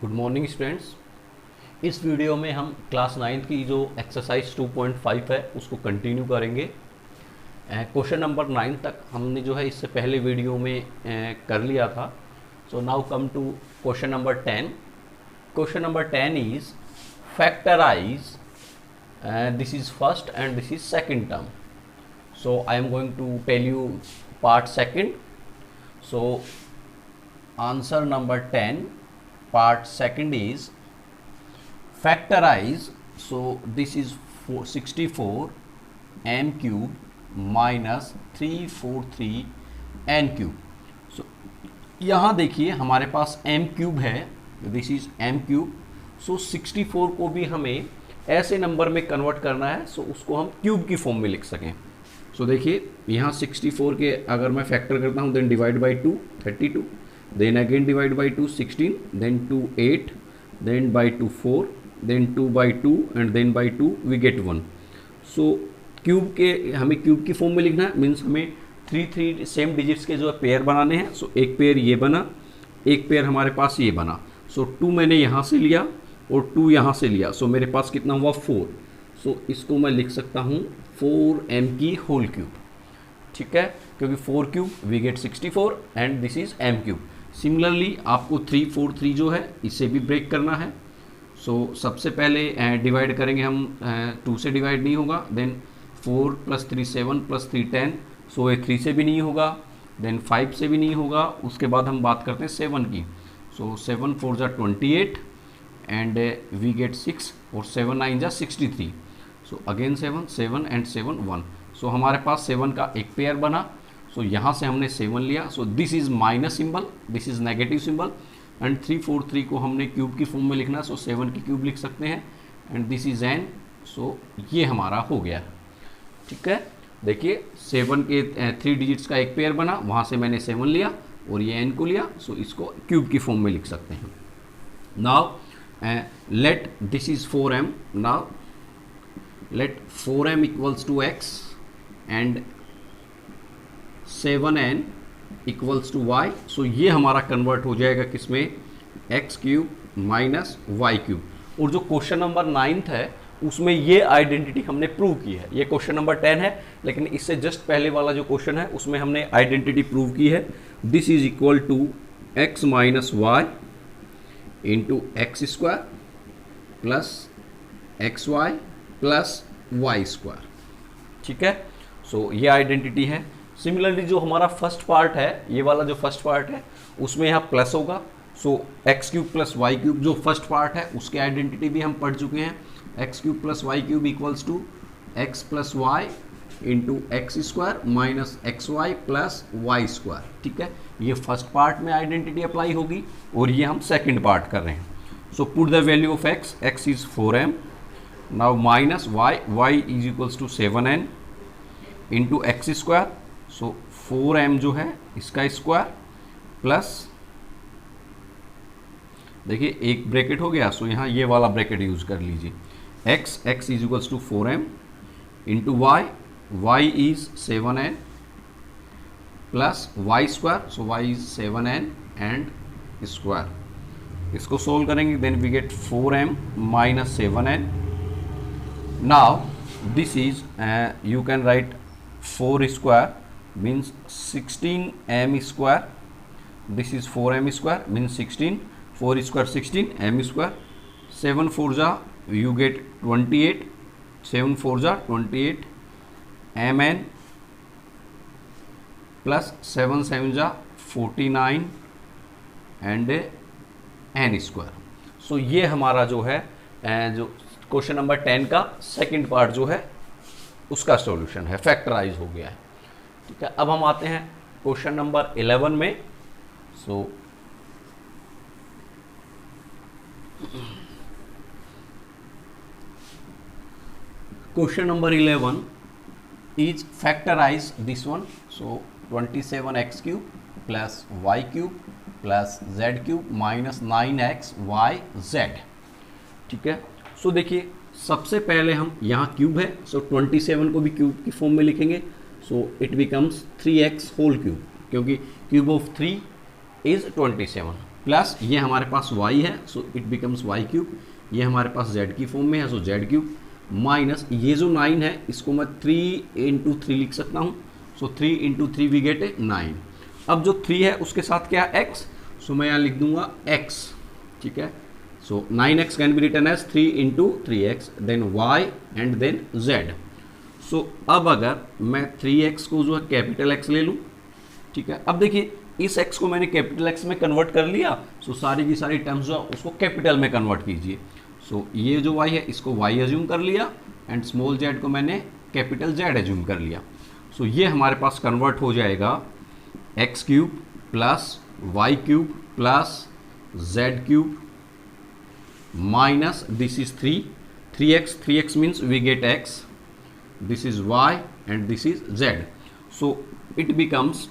Good morning students. इस video में हम क्लास 9th की जो एक्सरसाइज 2.5 है उसको कंटिन्यू करेंगे। क्वेश्चन नंबर 9 तक हमने जो है इससे पहले वीडियो में कर लिया था। So now come to question number 10। Question number 10 is factorise, this is first and this is second term. So I am going to tell you part second. So answer number 10 part second is factorize. So this is 64 m cube minus 343 n cube. So यहाँ देखिए हमारे पास m cube है, this is m cube. सो 64 को भी हमें ऐसे number में convert करना है सो उसको हम क्यूब की फॉर्म में लिख सकें। सो देखिए यहाँ 64 के अगर मैं फैक्टर करता हूँ then divide by 2 32, then again divide by 2 16, then 2 8, then by 2 4, then 2 by 2 and then by 2 we get 1. so cube के हमें क्यूब की फॉर्म में लिखना है, मीन्स हमें थ्री सेम डिजिट्स के जो है पेयर बनाने हैं। सो एक पेयर ये बना, एक पेयर हमारे पास ये बना। सो 2 मैंने यहाँ से लिया और 2 यहाँ से लिया। सो मेरे पास कितना हुआ 4। सो इसको मैं लिख सकता हूँ 4m की होल क्यूब, ठीक है, क्योंकि 4 cube we get 64 and this is m cube. Similarly आपको 343 जो है इसे भी ब्रेक करना है। सो सबसे पहले डिवाइड करेंगे हम, 2 से डिवाइड नहीं होगा, देन 4 + 3 7 + 3 10। सो ये 3 से भी नहीं होगा, देन 5 से भी नहीं होगा। उसके बाद हम बात करते हैं 7 की। सो 7 4 जा 28 एंड वी गेट 6 और 7 9 जा 63। So again 7 7 and 7 1। सो हमारे पास 7 का एक पेयर बना। सो यहाँ से हमने 7 लिया। सो this is minus symbol, this is negative symbol and 343 को हमने क्यूब की फॉर्म में लिखना। सो 7 की क्यूब लिख सकते हैं एंड दिस इज n। सो ये हमारा हो गया, ठीक है। देखिए 7 के 3 डिजिट्स का एक पेयर बना, वहाँ से मैंने 7 लिया और ये n को लिया। सो इसको क्यूब की फॉर्म में लिख सकते हैं। Now let this is 4m। Now let 4m equals to x and 7n equals to y। So ये हमारा कन्वर्ट हो जाएगा किसमें, x cube minus y cube. और जो क्वेश्चन नंबर 9 है उसमें ये आइडेंटिटी हमने प्रूव की है। ये क्वेश्चन नंबर 10 है, लेकिन इससे जस्ट पहले वाला जो क्वेश्चन है उसमें हमने आइडेंटिटी प्रूव की है। This is equal to x minus y into x square plus x Y plus Y square, ठीक है। सो ये आइडेंटिटी है। सिमिलरली जो हमारा फर्स्ट पार्ट है, ये वाला जो फर्स्ट पार्ट है उसमें यहाँ प्लस होगा। So x cube plus Y cube जो फर्स्ट पार्ट है उसके आइडेंटिटी भी हम पढ़ चुके हैं। X cube plus Y cube equals to X plus Y into x square minus x Y plus Y square, ठीक है। ये फर्स्ट पार्ट में आइडेंटिटी अप्लाई होगी और ये हम सेकेंड पार्ट कर रहे हैं। So put the value of X, X is 4m। Now minus Y, Y is equals to 7n into x square. So 4m जो है इसका स्क्वायर प्लस, देखिए एक ब्रैकेट हो गया। सो यहाँ ये वाला ब्रैकेट यूज कर लीजिए। x is equals to 4m into y is 7n plus y square. So y is 7n and square. इसको सोल्व करेंगे then we get 4m minus 7n। Now this is you can write 4 square means 16m square. This is 4m square means 16, 4 square 16, m square, 7 4 जा you get 28, 7 4 जा 28 mn plus 7 7 जा 49 and n square. सो ये हमारा जो है जो question number 10 का second part जो है उसका सॉल्यूशन है, फैक्टराइज हो गया है, ठीक है। अब हम आते हैं क्वेश्चन नंबर 11 में। So question number 11 is factorise this one. So 27x cube plus Y cube plus z cube minus 9x y z, ठीक है। सो देखिए सबसे पहले हम यहाँ क्यूब है, सो 27 को भी क्यूब की फॉर्म में लिखेंगे। So it becomes 3x whole cube, क्योंकि क्यूब ऑफ 3 इज 27। प्लस ये हमारे पास y है, so it becomes y cube, ये हमारे पास z की फॉर्म में है, सो z क्यूब, माइनस ये जो 9 है इसको मैं 3 इंटू 3 लिख सकता हूँ, सो 3 इंटू 3 वी गेट 9। अब जो 3 है उसके साथ क्या है x, सो मैं यहाँ लिख दूंगा x, ठीक है। So 9x can be written as 3 into 3x, then y and then z। So अब अगर मैं 3x को जो है कैपिटल X ले लूँ, ठीक है। अब देखिए इस x को मैंने कैपिटल X में कन्वर्ट कर लिया, सो सारी की सारी टर्म्स जो है उसको कैपिटल में कन्वर्ट कीजिए। सो ये जो y है इसको y एज्यूम कर लिया एंड स्मॉल z को मैंने कैपिटल Z एज्यूम कर लिया। सो ये हमारे पास कन्वर्ट हो जाएगा x cube plus y cube plus z cube minus this is 3x means we get x, this is y and this is z, so it becomes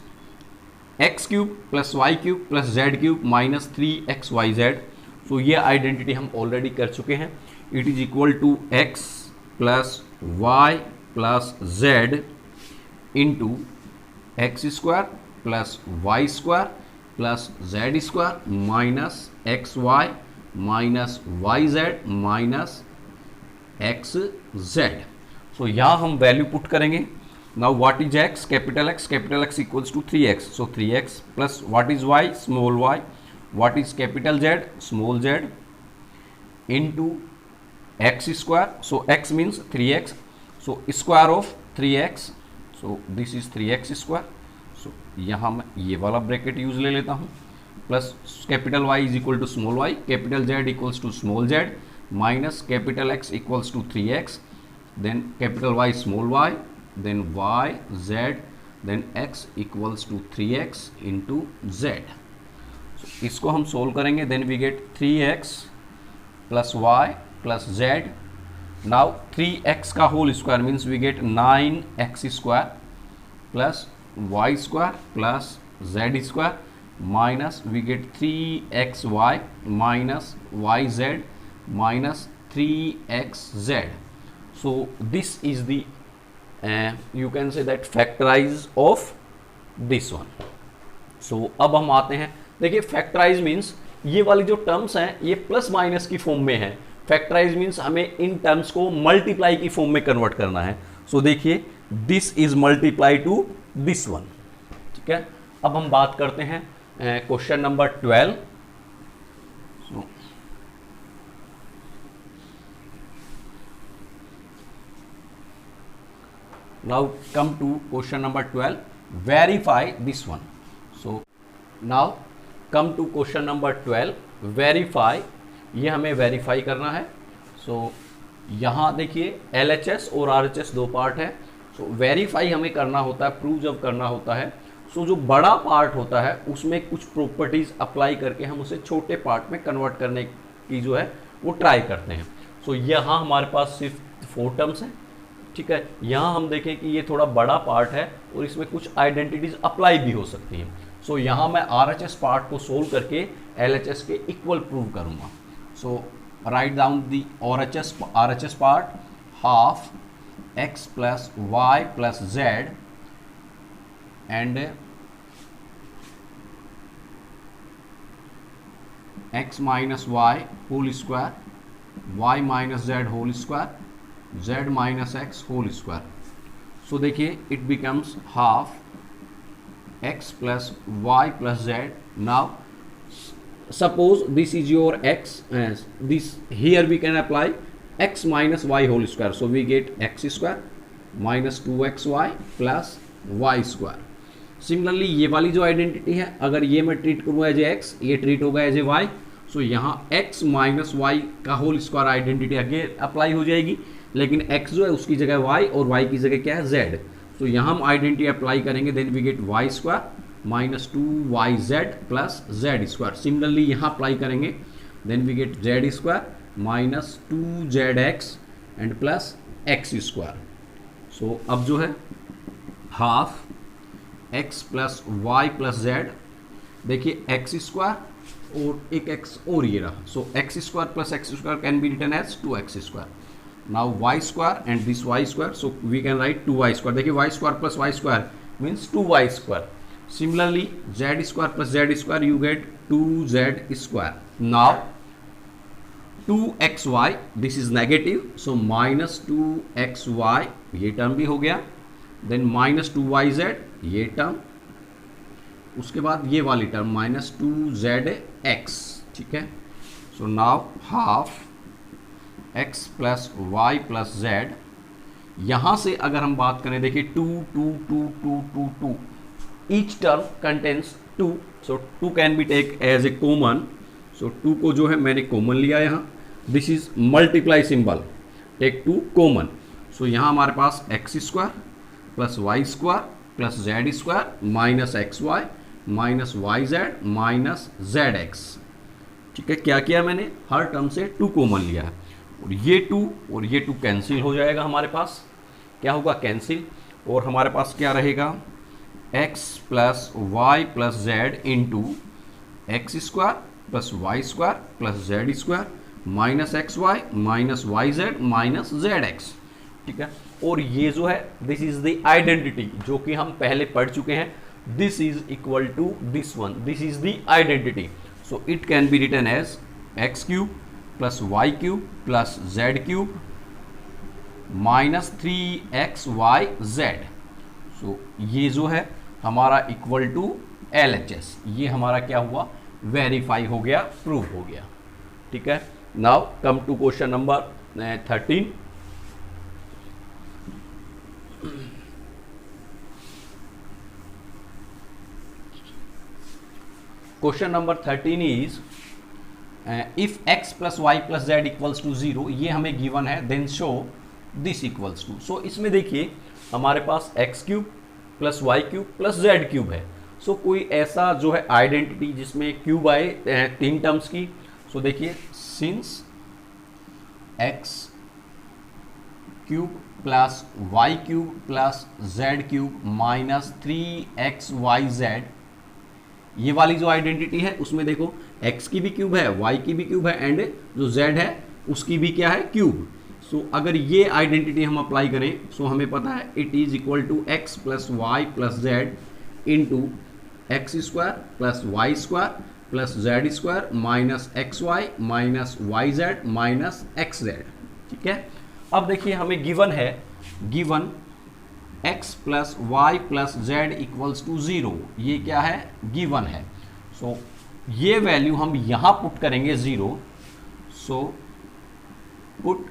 x cube plus y cube plus z cube minus 3xyz। so ये identity हम already कर चुके हैं। It is equal to x plus y plus z into x square plus Y square plus Z square minus x Y minus Y Z minus x Z. So यहाँ हम value put करेंगे। Now what is x, capital X equals to 3x, so 3x plus what is y, small y, what is capital Z, small z into x square, so x means 3x, so square of 3x, so this is 3x square. So यहाँ मैं ये वाला bracket use ले लेता हूँ, plus capital Y is equal to small y, capital Z equals to small z minus capital X equals to 3x, then capital Y small y, then y z, then x equals to 3x into z। so, इसको हम solve करेंगे, then we get 3x plus y plus z। now 3x का whole square means we get 9x square plus y square plus z square minus we get 3xy minus yz minus 3xz। so this is the you can say that factorize of this one। so अब हम आते हैं, देखिए factorise means ये वाली जो terms हैं ये प्लस माइनस की फॉर्म में है। फैक्टराइज मीन्स हमें इन टर्म्स को मल्टीप्लाई की फॉर्म में कन्वर्ट करना है। सो देखिए this is multiply two this one, ठीक है। अब हम बात करते हैं question number 12। Now come to question number 12, verify this one। so now come to question number 12, verify, ये हमें वेरीफाई करना है। so यहाँ देखिए LHS और RHS दो पार्ट है। so वेरीफाई हमें करना होता है, प्रूव जब करना होता है, so जो बड़ा पार्ट होता है उसमें कुछ प्रॉपर्टीज अप्लाई करके हम उसे छोटे पार्ट में कन्वर्ट करने की जो है वो ट्राई करते हैं। so यहाँ हमारे पास सिर्फ 4 टर्म्स हैं, ठीक है। यहाँ हम देखें कि ये थोड़ा बड़ा पार्ट है और इसमें कुछ आइडेंटिटीज अप्लाई भी हो सकती हैं। सो यहाँ मैं RHS पार्ट को सोल्व करके LHS के इक्वल प्रूव करूँगा। So write down the RHS part, half x plus y plus z and x minus y whole square, y minus z whole square, z minus x whole square. So देखिए it becomes half x plus y plus z. Now suppose this is your x, this here we can apply x minus y whole square, so we get x square minus 2xy plus Y square. Similarly ये वाली जो identity है, अगर ये मैं treat करूँ as a x, ये treat होगा एज ए y, सो यहाँ x माइनस वाई का होल स्क्वायर आइडेंटिटी आगे अप्लाई हो जाएगी, लेकिन x जो है उसकी जगह y और y की जगह क्या है z। तो यहाँ हम आइडेंटिटी अप्लाई करेंगे, then we get y square minus 2yz plus z square. Similarly यहाँ अप्लाई करेंगे, then we get z square minus 2zx and plus x square. So अब जो है half x plus y plus z, देखिए x square और एक x और ये रहा, so x square plus x square can be written as 2x square. now y square and this y square, so we can write 2y square। देखिए y square plus y square means 2y square, Similarly, z square plus z square you get 2z square. Now 2xy, this is negative, so minus 2xy ये term भी हो गया. Then minus 2yz ये term, उसके बाद ये वाली term minus 2zx. ठीक है. So now half x plus y plus z. यहां से अगर हम बात करें, देखिए 2 2 2 2 2 2, each term contains 2, so 2 can be take as a common. So 2 को जो है मैंने कॉमन लिया यहाँ. This is multiply symbol, take 2 common. So यहाँ हमारे पास x square plus Y square plus Z square minus x Y minus Y Z minus z x. ठीक है. क्या किया मैंने, हर टर्म से 2 कॉमन लिया है. और ये 2 और ये 2 कैंसिल हो जाएगा हमारे पास. क्या होगा, कैंसिल. और हमारे पास क्या रहेगा, x plus y plus z into x square plus Y square plus Z square minus x y Z minus z x. ठीक है. और ये जो है दिस इज द आइडेंटिटी जो कि हम पहले पढ़ चुके हैं. This is equal to this one, this is the identity. So it can be written as x cube plus Y cube plus z cube minus 3xyz. So ये जो है हमारा इक्वल टू LHS. ये हमारा क्या हुआ, वेरीफाई हो गया, प्रूव हो गया. ठीक है. Now come to question number 13. Question number 13 is if x plus y plus z equals to 0, ये हमें गिवन है, then show this equals to. So इसमें देखिए हमारे पास x cube plus Y cube plus z cube है. सो कोई ऐसा जो है आइडेंटिटी जिसमें क्यूब आए 3 टर्म्स की. सो देखिए since x cube plus Y cube plus z cube minus 3xyz, ये वाली जो आइडेंटिटी है उसमें देखो x की भी क्यूब है, y की भी क्यूब है एंड जो z है उसकी भी क्या है, क्यूब. सो अगर ये आइडेंटिटी हम अप्लाई करें, सो हमें पता है it is equal to x plus y plus z into x square plus Y square plus Z square minus x Y minus Y Z minus x z. ठीक है. अब देखिए हमें गिवन है, given x plus y plus z equals to 0, ये क्या है, given है. सो ये वैल्यू हम यहां पुट करेंगे 0. So put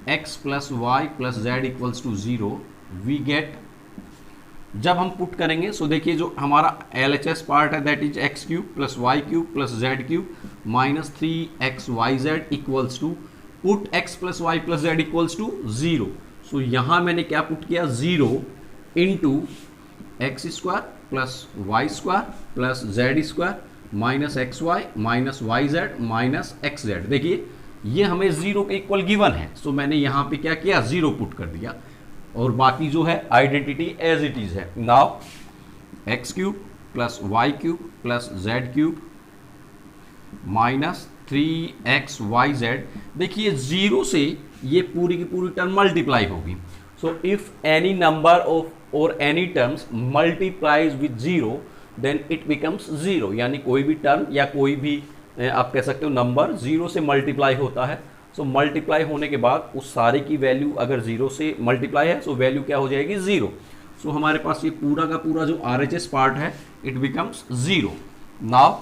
x plus y plus z equals to 0, we get, जब हम पुट करेंगे सो देखिए जो हमारा LHS पार्ट है that is x cube plus Y cube plus z cube minus 3xyz equals to put x plus y plus z equals to 0. So यहां मैंने क्या पुट किया, 0 into x square plus Y square plus Z square minus x Y minus Y Z minus x z. देखिए ये हमें 0 के equal given है. सो मैंने यहाँ पे क्या किया, 0 पुट कर दिया और बाकी जो है आइडेंटिटी एज इट इज है. Now x cube plus Y cube plus z cube minus 3xyz. देखिए 0 से ये पूरी की पूरी टर्म मल्टीप्लाई होगी. So if any number of और any terms multiplies with 0 then it becomes 0. यानी कोई भी टर्म या कोई भी आप कह सकते हो नंबर 0 से मल्टीप्लाई होता है. सो मल्टीप्लाई होने के बाद उस सारे की वैल्यू अगर 0 से मल्टीप्लाई है सो वैल्यू क्या हो जाएगी, 0. सो हमारे पास ये पूरा का पूरा जो RHS पार्ट है इट बिकम्स 0. नाउ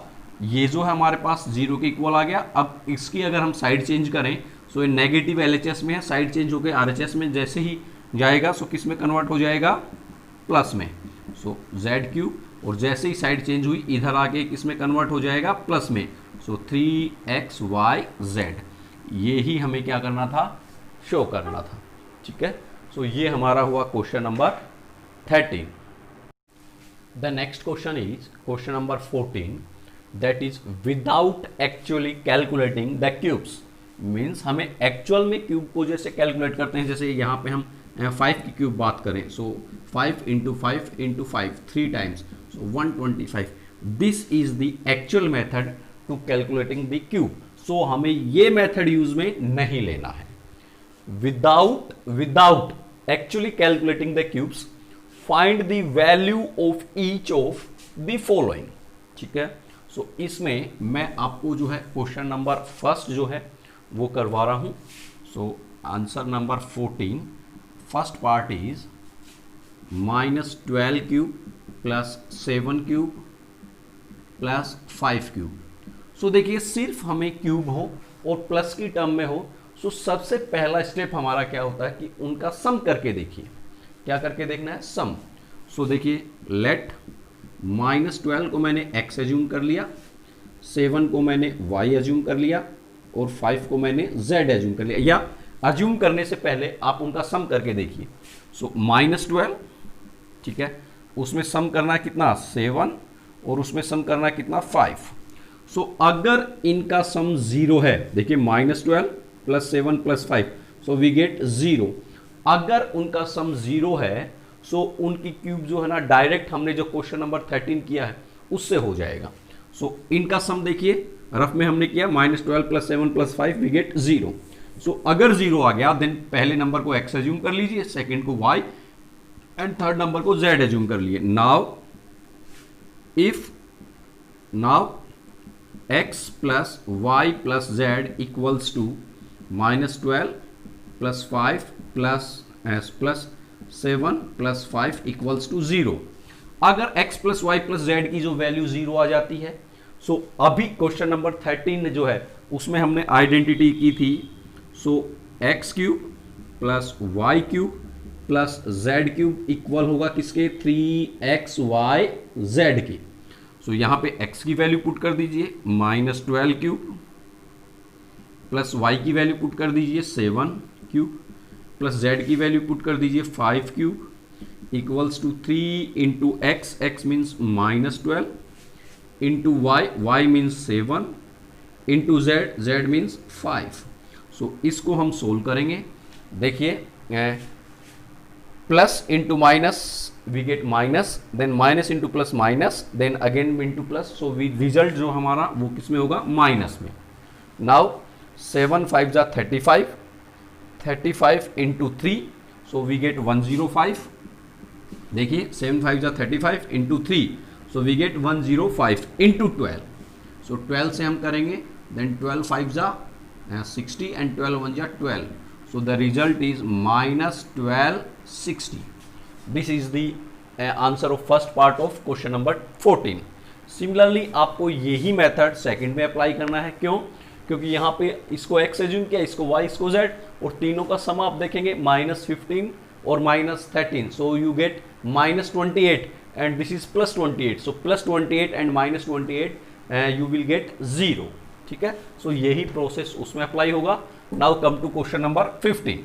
ये जो है हमारे पास 0 के इक्वल आ गया. अब इसकी अगर हम साइड चेंज करें सो ये नेगेटिव LHS में है, साइड चेंज होकर RHS में जैसे ही जाएगा सो किस में कन्वर्ट हो जाएगा, प्लस में. सो जेड क्यूब, और जैसे ही साइड चेंज हुई इधर आके किस में कन्वर्ट हो जाएगा, प्लस में. सो 3xyz, ये ही हमें क्या करना था, शो करना था. ठीक है. सो ये हमारा हुआ question number 13. The next question is question number 14, that is without actually calculating the cubes. Means हमें एक्चुअल में क्यूब को जैसे कैलकुलेट करते हैं, जैसे यहाँ पे हम 5 की क्यूब बात करें, so 5 into 5 into 5 3 times, so 125. This is the actual method to calculating the cube. So हमें ये मेथड यूज में नहीं लेना है. Without actually calculating the cubes, find the value of each of the following. ठीक है, सो इसमें मैं आपको जो है क्वेश्चन नंबर फर्स्ट जो है वो करवा रहा हूं। So answer number 14, first part is -12 cube plus 7 cube plus 5 cube. So देखिए सिर्फ हमें क्यूब हो और प्लस की टर्म में हो, सो सबसे पहला स्टेप हमारा क्या होता है कि उनका सम करके देखिए। क्या करके देखना है? सम। सो देखिए लेट -12 को मैंने x एज्यूम कर लिया, 7 को मैंने y एज्यूम कर लिया और 5 को मैंने z एज्यूम कर लिया। या एज्यूम करने से पहले आप उनका सम करके देखिए। सो -12, ठीक है, उसमें सम करना है कितना? 7 और उसमें सम करना है कितना? 5। सो अगर इनका सम 0 है, देखिए -12 plus 7 plus 5, so we get 0। अगर उनका सम 0 है सो उनकी क्यूब जो है ना डायरेक्ट हमने जो क्वेश्चन नंबर 13 किया है उससे हो जाएगा। सो इनका सम देखिए रफ में हमने किया -12 प्लस 7 प्लस 5 वी गेट 0। सो अगर 0 आ गया देन पहले नंबर को x एज्यूम कर लीजिए, सेकेंड को y एंड थर्ड नंबर को z एज्यूम कर लिए। Now x plus y plus z equals to -12 plus 5 plus 7 plus 5 equals to 0। अगर x plus y plus z की जो वैल्यू 0 आ जाती है, सो अभी क्वेश्चन नंबर 13 जो है उसमें हमने आइडेंटिटी की थी। So x cube plus Y cube plus z cube equal होगा किसके? 3xy z के। सो यहां पे x की वैल्यू पुट कर दीजिए -12 क्यूब प्लस y की वैल्यू पुट कर दीजिए 7 क्यूब प्लस z की वैल्यू पुट कर दीजिए 5 cube equals to 3 into x means -12 into y means 7 into z means 5। So इसको हम सोल्व करेंगे। देखिए plus into minus we get minus, then minus into plus minus, then again into plus. So result जो हमारा वो किस में होगा? माइनस में। नाउ 7 5 जा 35, 35 इंटू 3, सो वी गेट 105। देखिए 7 5 जा 35 into 3, so we get 105 into 12। So 12 से हम करेंगे, देन 12 5 जा 60 एंड 12 1 जा 12। So the result is -1260। This is the answer of first part of question number 14। Similarly आपको यही मेथड सेकंड में अप्लाई करना है। क्यों? क्योंकि यहाँ पे इसको x एज्यूम किया, इसको y, इसको z, और तीनों का सम आप देखेंगे -15 और -13। So you get -28 and this is +28। So +28 and -28 you will get 0। ठीक है, सो यही प्रोसेस उसमें अप्लाई होगा। Now come to question number 15।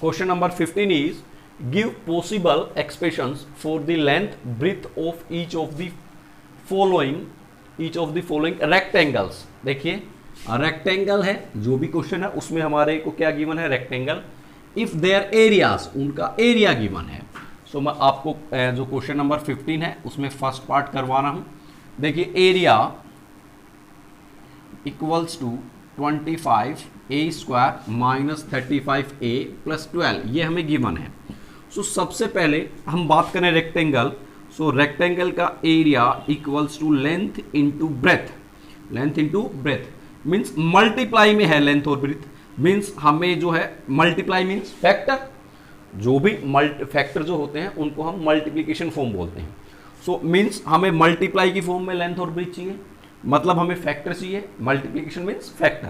Question number 15 is give possible expressions for the length breadth of each of the following rectangles. देखिए rectangle है, जो भी क्वेश्चन है उसमें हमारे को क्या गिवन है? रेक्टेंगल। इफ देयर एरियाज, उनका एरिया गिवन है। सो मैं आपको जो क्वेश्चन नंबर 15 है उसमें फर्स्ट पार्ट करवा रहा हूं। देखिए area equals to 25a² minus 35a plus 12, ये हमें गिवन है। सो सबसे पहले हम बात करें रेक्टेंगल। सो रेक्टेंगल का area equals to length into breadth. Length into breadth means multiply में है लेंथ और ब्रेथ, मीन्स हमें जो है मल्टीप्लाई मीन्स फैक्टर। जो भी फैक्टर जो होते हैं उनको हम मल्टीप्लीकेशन फॉर्म बोलते हैं। सो मीन्स हमें मल्टीप्लाई की फॉर्म में लेंथ और ब्रेथ चाहिए, मतलब हमें फैक्टर चाहिए। Multiplication means factor.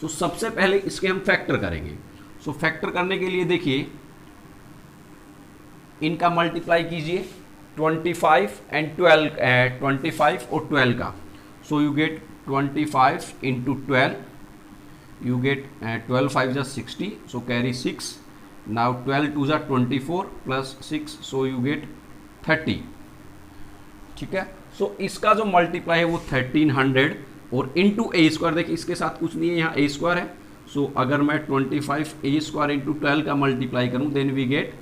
सो सबसे पहले इसके हम फैक्टर करेंगे। सो फैक्टर करने के लिए देखिए इनका मल्टीप्लाई कीजिए 25 एंड 12, 25 और 12 का। सो you gate 25 into 12, you get 12 5 जा 60, सो कैरी 6। नाउ 12 2 जा 24 प्लस 6, सो यू गेट 30। ठीक है, सो इसका जो मल्टीप्लाई है वो 1300 और इंटू a²। देखिए इसके साथ कुछ नहीं है, यहाँ a² है। सो अगर मैं 25a² इंटू 12 का मल्टीप्लाई करूँ देन वी गेट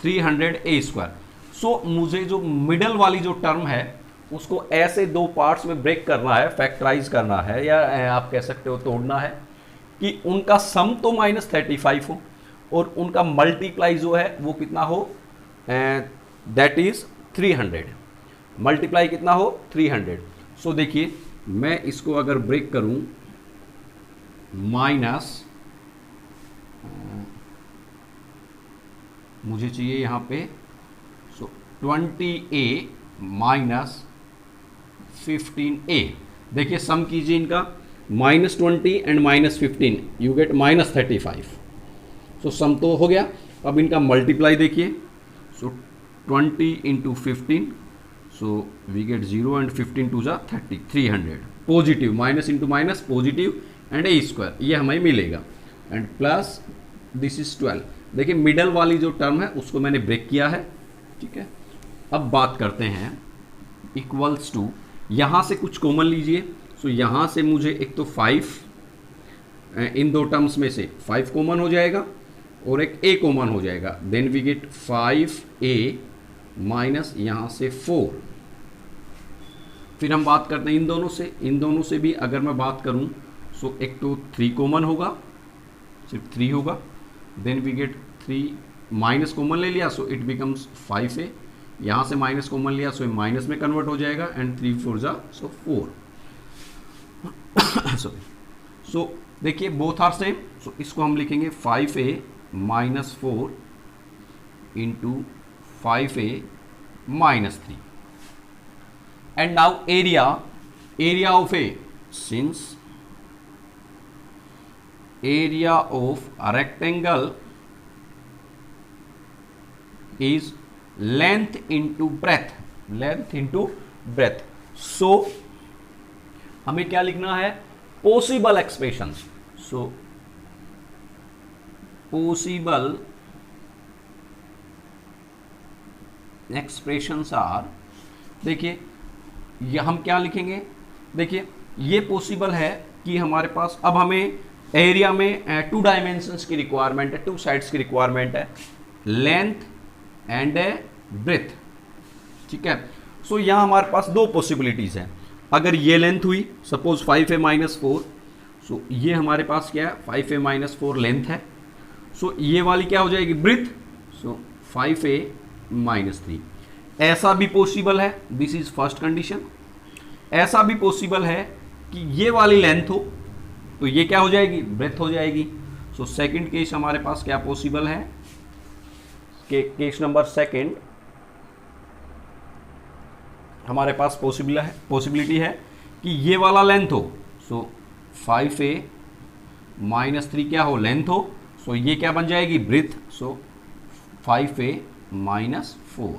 300a²। सो मुझे जो मिडल वाली जो टर्म है उसको ऐसे दो पार्ट्स में ब्रेक करना है, फैक्टराइज करना है, या आप कह सकते हो तोड़ना है कि उनका सम तो -35 हो और उनका मल्टीप्लाई जो है वो कितना हो दैट इज 300, मल्टीप्लाई कितना हो 300। सो देखिए मैं इसको अगर ब्रेक करूं, माइनस मुझे चाहिए यहां पे 20A माइनस 15A। देखिए सम कीजिए इनका, -20 and -15 you get -35। So sum तो हो गया, अब इनका मल्टीप्लाई देखिए। So 20 into 15, so we get 0 and 15 two जा 30, 300 positive, minus into minus positive and a square, ये हमें मिलेगा। And plus this is 12। देखिए मिडल वाली जो टर्म है उसको मैंने ब्रेक किया है, ठीक है। अब बात करते हैं इक्वल्स टू, यहां से कुछ कॉमन लीजिए। सो यहां से मुझे एक तो 5, इन दो टर्म्स में से 5 कॉमन हो जाएगा और एक a कॉमन हो जाएगा, then we gate 5a minus यहां से 4। फिर हम बात करते हैं इन दोनों से भी अगर मैं बात करूं, सो एक तो 3 कॉमन होगा, सिर्फ 3 होगा, then we get 3 minus common ले लिया, सो इट बिकम्स 5a। यहां से माइनस कॉमन लिया, सो माइनस में कन्वर्ट हो जाएगा, एंड 3 4 जा सो 4। सो देखिए बोथ आर सेम, सो इसको हम लिखेंगे 5a minus 4 into 5a minus 3। And now area of A, since area of a rectangle is length into breadth, so हमें क्या लिखना है, possible expressions। so possible expressions are, देखिए ये हम क्या लिखेंगे, देखिए ये पॉसिबल है कि हमारे पास, अब हमें एरिया में 2 डायमेंशंस की रिक्वायरमेंट है, 2 साइड्स की रिक्वायरमेंट है, लेंथ एंड ब्रेथ, ठीक है। सो यहाँ हमारे पास 2 पॉसिबिलिटीज हैं। अगर ये लेंथ हुई, सपोज 5a माइनस 4, सो ये हमारे पास क्या है, 5a माइनस 4 लेंथ है। सो ये वाली क्या हो जाएगी, ब्रेथ, सो 5a माइनस 3। ऐसा भी पॉसिबल है, दिस इज फर्स्ट कंडीशन। ऐसा भी पॉसिबल है कि ये वाली लेंथ हो, तो ये क्या हो जाएगी, ब्रेथ हो जाएगी। सो सेकंड केस हमारे पास क्या पॉसिबल है, केस नंबर सेकंड हमारे पास पॉसिबिलिटी है कि ये वाला लेंथ हो, सो 5a माइनस 3 क्या हो, लेंथ हो, सो ये क्या बन जाएगी, ब्रेथ, सो 5a माइनस 4।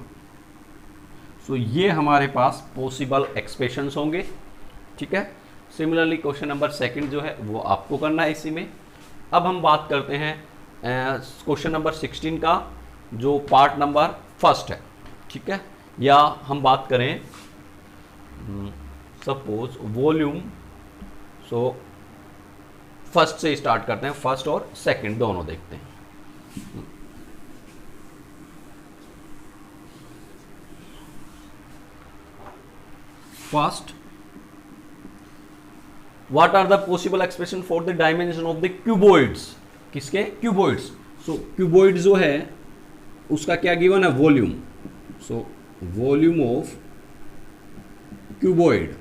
सो ये हमारे पास पॉसिबल एक्सप्रेशंस होंगे, ठीक है। सिमिलरली क्वेश्चन नंबर सेकंड जो है वो आपको करना है इसी में। अब हम बात करते हैं क्वेश्चन नंबर 16 का, जो पार्ट नंबर फर्स्ट है, ठीक है। या हम बात करें सपोज वॉल्यूम, सो फर्स्ट से स्टार्ट करते हैं, फर्स्ट और सेकंड दोनों देखते हैं। First, What are the possible expression for the dimension of the cuboids? किसके, क्यूबॉइड्स। सो क्यूबॉइड जो है उसका क्या गिवन है, volume. So volume of cuboid,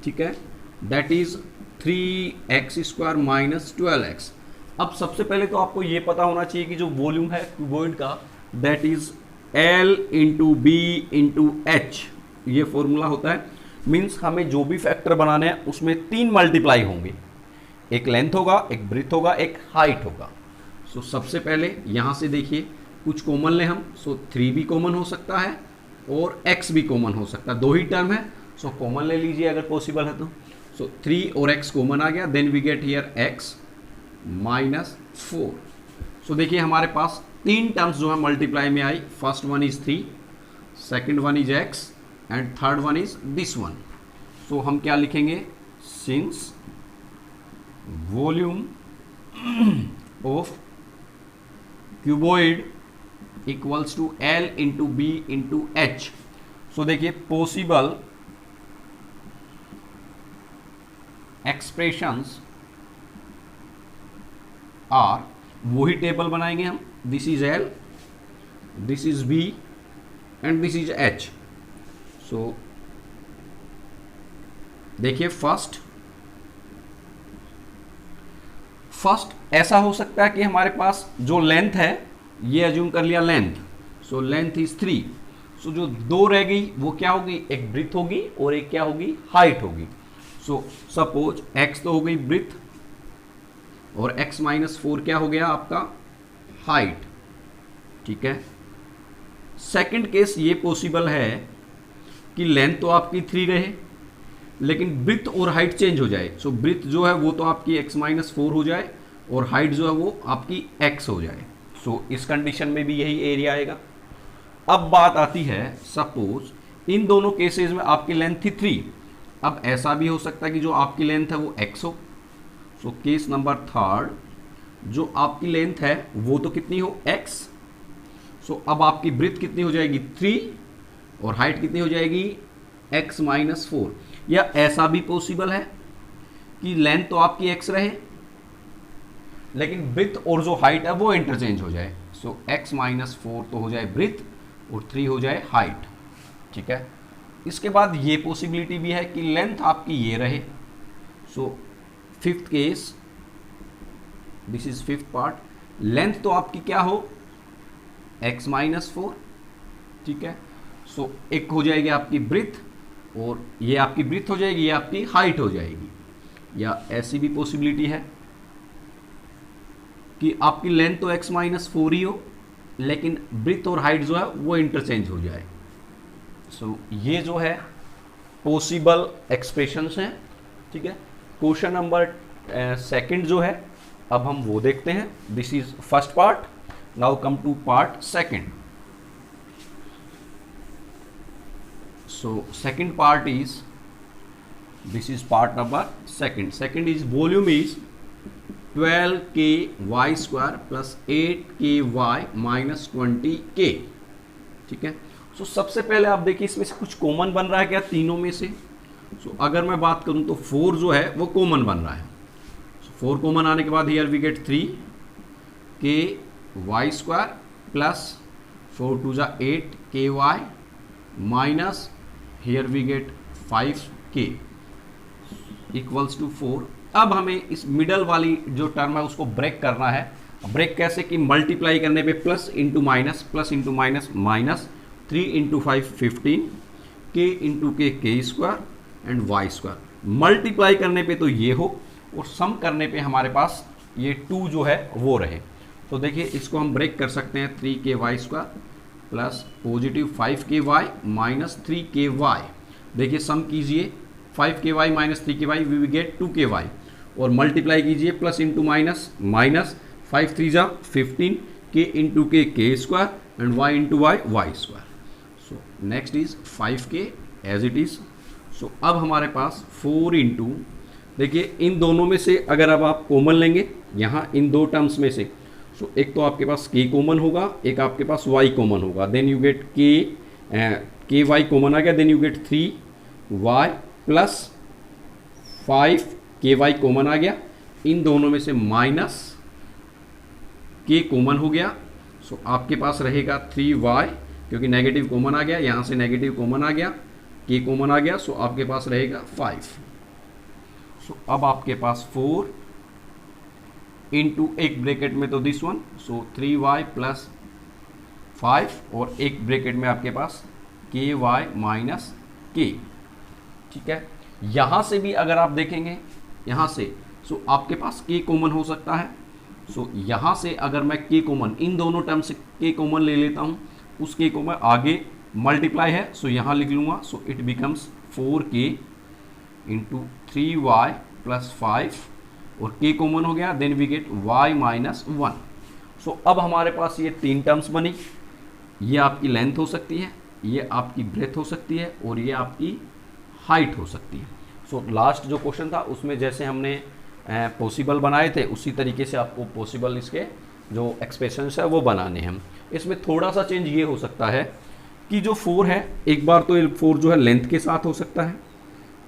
ठीक है, that is 3x² minus 12x। अब सबसे पहले तो आपको ये पता होना चाहिए कि जो वॉल्यूम है क्यूबॉइड का, that is L into B into H, ये फॉर्मूला होता है। मीन्स हमें जो भी फैक्टर बनाने हैं उसमें 3 मल्टीप्लाई होंगे, एक लेंथ होगा, एक ब्रेथ होगा, एक हाइट होगा। सो सबसे पहले यहाँ से देखिए कुछ कॉमन ले हम, सो 3 भी कॉमन हो सकता है और x भी कॉमन हो सकता है, 2 ही टर्म है, सो कॉमन ले लीजिए अगर पॉसिबल है तो। सो 3 और x कॉमन आ गया, then we get here x minus 4। So देखिए हमारे पास 3 टर्म्स जो है मल्टीप्लाई में आई, first one is 3, second one is x and third one is this one. So हम क्या लिखेंगे, since volume of cuboid equals to L into B into h. So देखिए पॉसिबल एक्सप्रेशंस आर, वही table बनाएंगे हम, this is L, this is B and this is h। सो देखिए first ऐसा हो सकता है कि हमारे पास जो लेंथ है, ये अज्यूम कर लिया लेंथ, सो लेंथ इज 3। सो जो दो रह गई वो क्या होगी, एक ब्रीथ होगी और एक क्या होगी, हाइट होगी। सो सपोज x तो हो गई ब्रीथ और x माइनस 4 क्या हो गया आपका, हाइट। ठीक है, सेकंड केस ये पॉसिबल है कि लेंथ तो आपकी 3 रहे लेकिन ब्रीथ और हाइट चेंज हो जाए। सो ब्रीथ जो है वो तो आपकी x माइनस 4 हो जाए और हाइट जो है वो आपकी x हो जाए। सो इस कंडीशन में भी यही एरिया आएगा। अब बात आती है, सपोज इन दोनों केसेस में आपकी लेंथ थी 3। अब ऐसा भी हो सकता है कि जो आपकी लेंथ है वो x हो। सो केस नंबर थर्ड, जो आपकी लेंथ है वो तो कितनी हो, x। सो अब आपकी ब्रीथ कितनी हो जाएगी, 3 और हाइट कितनी हो जाएगी, x माइनस 4। या ऐसा भी पॉसिबल है कि लेंथ तो आपकी x रहे लेकिन ब्रीथ और जो हाइट है वो इंटरचेंज हो जाए। सो x माइनस 4 तो हो जाए ब्रीथ और 3 हो जाए हाइट। ठीक है, इसके बाद ये पॉसिबिलिटी भी है कि लेंथ आपकी ये रहे। So fifth case, this is fifth part, length तो आपकी क्या हो, x माइनस 4। ठीक है, सो एक हो जाएगी आपकी ब्रीथ और ये आपकी ब्रीथ हो जाएगी, ये आपकी हाइट हो जाएगी। या ऐसी भी पॉसिबिलिटी है कि आपकी लेंथ तो x माइनस 4 ही हो लेकिन ब्रीथ और हाइट जो है वो इंटरचेंज हो जाए। सो ये जो है पॉसिबल एक्सप्रेशंस हैं। ठीक है, क्वेश्चन नंबर सेकंड जो है अब हम वो देखते हैं। This is first part, now come to part second. So second part is, this is part number second. Second is volume is 12k² plus 8ky minus 20k। ठीक है, सो सबसे पहले आप देखिए इसमें से कुछ कॉमन बन रहा है क्या तीनों में से। सो अगर मैं बात करूं तो 4 जो है वो कॉमन बन रहा है। 4 कॉमन आने के बाद here we gate 3ky² plus 4 2 जा 8ky minus here we get 5k equals to 4। अब हमें इस मिडल वाली जो टर्म है उसको ब्रेक करना है। ब्रेक कैसे कि मल्टीप्लाई करने पे plus into minus, plus into minus minus, 3 into 5 15, k into k k² and y²। Multiply करने पे तो ये हो और सम करने पे हमारे पास ये 2 जो है वो रहे। तो देखिए इसको हम ब्रेक कर सकते हैं, 3ky² plus positive 5ky minus 3ky। देखिए सम कीजिए, 5ky minus 3ky we will get 2ky और मल्टीप्लाई कीजिए प्लस इंटू माइनस माइनस, 5 3 जा 15, k into k k² and y into y² so next is 5k as it is. So अब हमारे पास 4 into, देखिए इन दोनों में से अगर अब आप कॉमन लेंगे यहाँ इन दो टर्म्स में से, सो एक तो आपके पास k कॉमन होगा, एक आपके पास y कॉमन होगा, then you get k y common आ गया, then you get 3y plus 5ky common आ गया, इन दोनों में से माइनस k कॉमन हो गया। सो आपके पास रहेगा 3y क्योंकि नेगेटिव कॉमन आ गया, यहाँ से नेगेटिव कॉमन आ गया, k कॉमन आ गया, सो आपके पास रहेगा 5। सो अब आपके पास 4 इंटू एक ब्रैकेट में तो this one, so 3y plus 5 और एक ब्रैकेट में आपके पास ky माइनस k। ठीक है, यहाँ से भी अगर आप देखेंगे यहाँ से, सो आपके पास k कॉमन हो सकता है। सो यहाँ से अगर मैं k कॉमन, इन दोनों टर्म से k कॉमन ले लेता हूँ, उस k को मैं आगे मल्टीप्लाई है सो यहाँ लिख लूँगा, so it becomes 4k into 3y plus 5 और k कॉमन हो गया, then we get y minus 1। So अब हमारे पास ये 3 टर्म्स बनी, ये आपकी लेंथ हो सकती है, ये आपकी ब्रेथ हो सकती है और ये आपकी हाइट हो सकती है। सो लास्ट जो क्वेश्चन था उसमें जैसे हमने पॉसिबल बनाए थे उसी तरीके से आपको पॉसिबल इसके जो एक्सप्रेशंस है वो बनाने हैं। इसमें थोड़ा सा चेंज ये हो सकता है कि जो 4 है, एक बार तो ये 4 जो है लेंथ के साथ हो सकता है,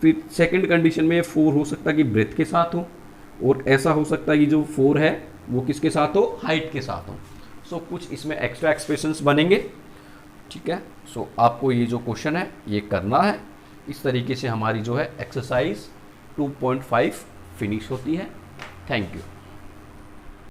फिर सेकंड कंडीशन में ये 4 हो सकता है कि ब्रेथ के साथ हो, और ऐसा हो सकता है कि जो 4 है वो किसके साथ हो, हाइट के साथ हो। सो कुछ इसमें एक्स्ट्रा एक्सप्रेशंस बनेंगे। ठीक है। सो आपको ये जो क्वेश्चन है ये करना है। इस तरीके से हमारी जो है एक्सरसाइज 2.5 फिनिश होती है। Thank you.